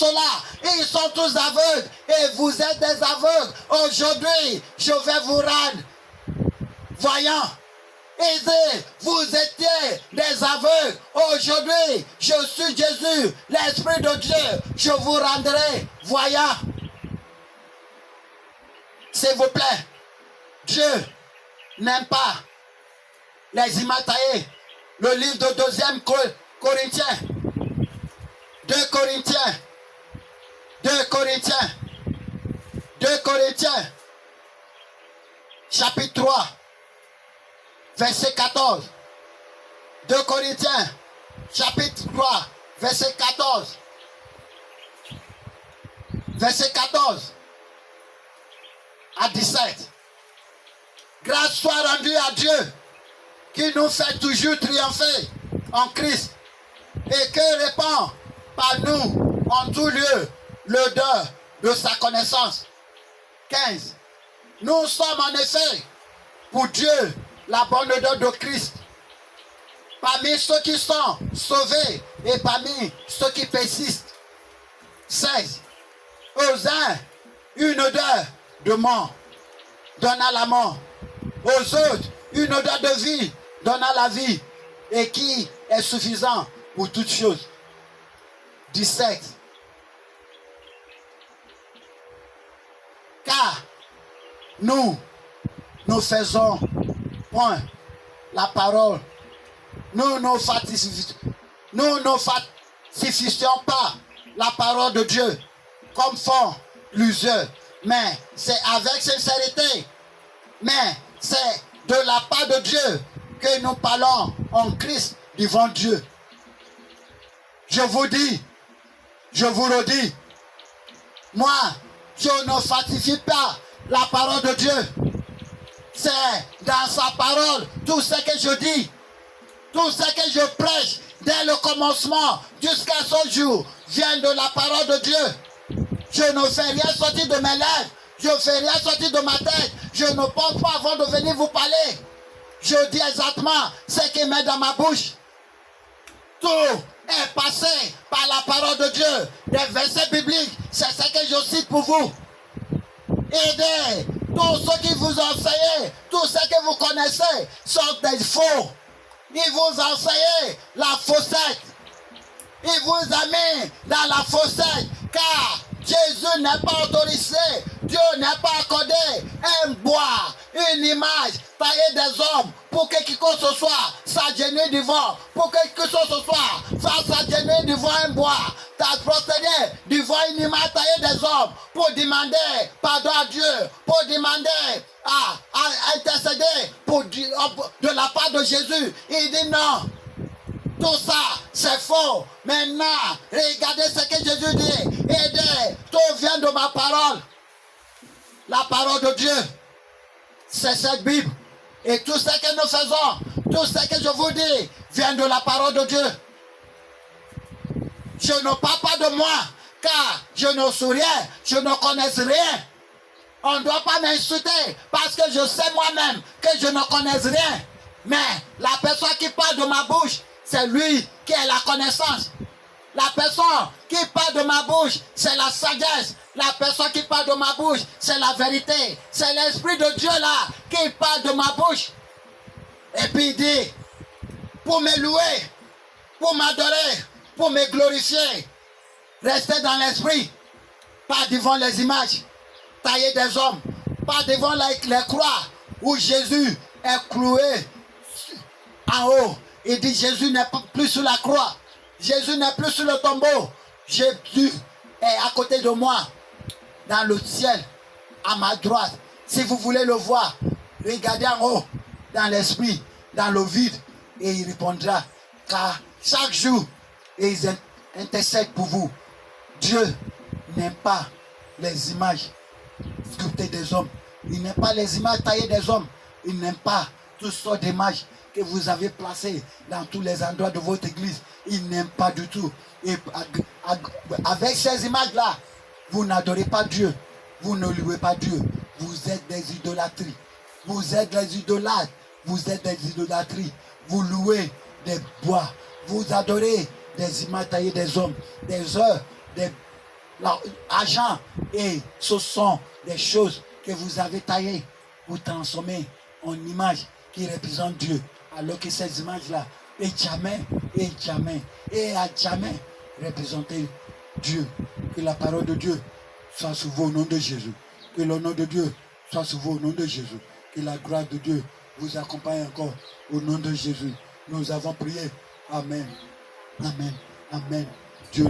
sont là, ils sont tous aveugles et vous êtes des aveugles. Aujourd'hui, je vais vous rendre voyants. Aidez, vous étiez des aveugles. Aujourd'hui, je suis Jésus, l'Esprit de Dieu. Je vous rendrai voyants. S'il vous plaît, Dieu n'aime pas les images taillées. Le livre de 2 Corinthiens. 2 Corinthiens. 2 Corinthiens. 2 Corinthiens. Chapitre 3. Verset 14. 2 Corinthiens. Chapitre 3. Verset 14. Verset 14 à 17. Grâce soit rendue à Dieu qui nous fait toujours triompher en Christ et que répand par nous en tout lieu l'odeur de sa connaissance. 15. Nous sommes en effet pour Dieu la bonne odeur de Christ parmi ceux qui sont sauvés et parmi ceux qui persistent. 16. Aux uns, une odeur de mort donnant la mort. Aux autres, une odeur de vie donnant la vie et qui est suffisant pour toutes choses. 17. Car nous faisons point la parole. Nous ne falsifions pas la parole de Dieu comme font plusieurs. Mais c'est avec sincérité. Mais c'est de la part de Dieu que nous parlons en Christ devant Dieu. Je vous dis, je vous redis, moi, je ne falsifie pas la parole de Dieu. C'est dans sa parole, tout ce que je dis, tout ce que je prêche, dès le commencement jusqu'à ce jour, vient de la parole de Dieu. Je ne fais rien sortir de mes lèvres, je ne fais rien sortir de ma tête, je ne pense pas avant de venir vous parler. Je dis exactement ce qui met dans ma bouche. Tout est passé par la parole de Dieu. Des versets bibliques, c'est ce que je cite pour vous. Aidez tous ceux qui vous enseignent, tous ceux que vous connaissez sont des faux. Ils vous enseignent la faussette. Ils vous amènent dans la faussette. Car Jésus n'est pas autorisé. Dieu n'a pas accordé un bois, une image taillée des hommes pour que quiconque ce soit s'agenouille devant. Pour que quiconque ce soit fasse s'agenouiller devant un bois. T'as procédé devant une image taillée des hommes pour demander pardon à Dieu, pour demander à intercéder de la part de Jésus. Il dit non. Tout ça, c'est faux. Maintenant, regardez ce que Jésus dit. Aidez, tout vient de ma parole. La parole de Dieu, c'est cette Bible. Et tout ce que nous faisons, tout ce que je vous dis, vient de la parole de Dieu. Je ne parle pas de moi, car je ne suis rien, je ne connais rien. On ne doit pas m'insulter, parce que je sais moi-même que je ne connais rien. Mais la personne qui parle de ma bouche, c'est lui qui a la connaissance. La personne qui parle de ma bouche, c'est la sagesse. La personne qui parle de ma bouche, c'est la vérité. C'est l'Esprit de Dieu là qui parle de ma bouche. Et puis il dit, pour me louer, pour m'adorer, pour me glorifier, restez dans l'Esprit, pas devant les images taillées des hommes, pas devant les croix où Jésus est cloué en haut. Il dit Jésus n'est plus sur la croix. Jésus n'est plus sur le tombeau. Jésus est à côté de moi, dans le ciel, à ma droite. Si vous voulez le voir, regardez en haut, dans l'esprit, dans le vide, et il répondra. Car chaque jour, ils intercèdent pour vous. Dieu n'aime pas les images sculptées des hommes. Il n'aime pas les images taillées des hommes. Il n'aime pas toutes sortes d'images que vous avez placées dans tous les endroits de votre église. Il n'aime pas du tout. Et avec ces images-là, vous n'adorez pas Dieu. Vous ne louez pas Dieu. Vous êtes des idolâtries. Vous êtes des idolâtres. Vous êtes des idolâtries. Vous louez des bois. Vous adorez des images taillées des hommes, des œuvres, l'argent, et ce sont des choses que vous avez taillées pour transformer en image qui représente Dieu. Alors que ces images-là, et jamais, et à jamais représenter Dieu. Que la parole de Dieu soit sur vous au nom de Jésus. Que le nom de Dieu soit sur vous au nom de Jésus. Que la gloire de Dieu vous accompagne encore au nom de Jésus. Nous avons prié. Amen. Amen. Amen. Dieu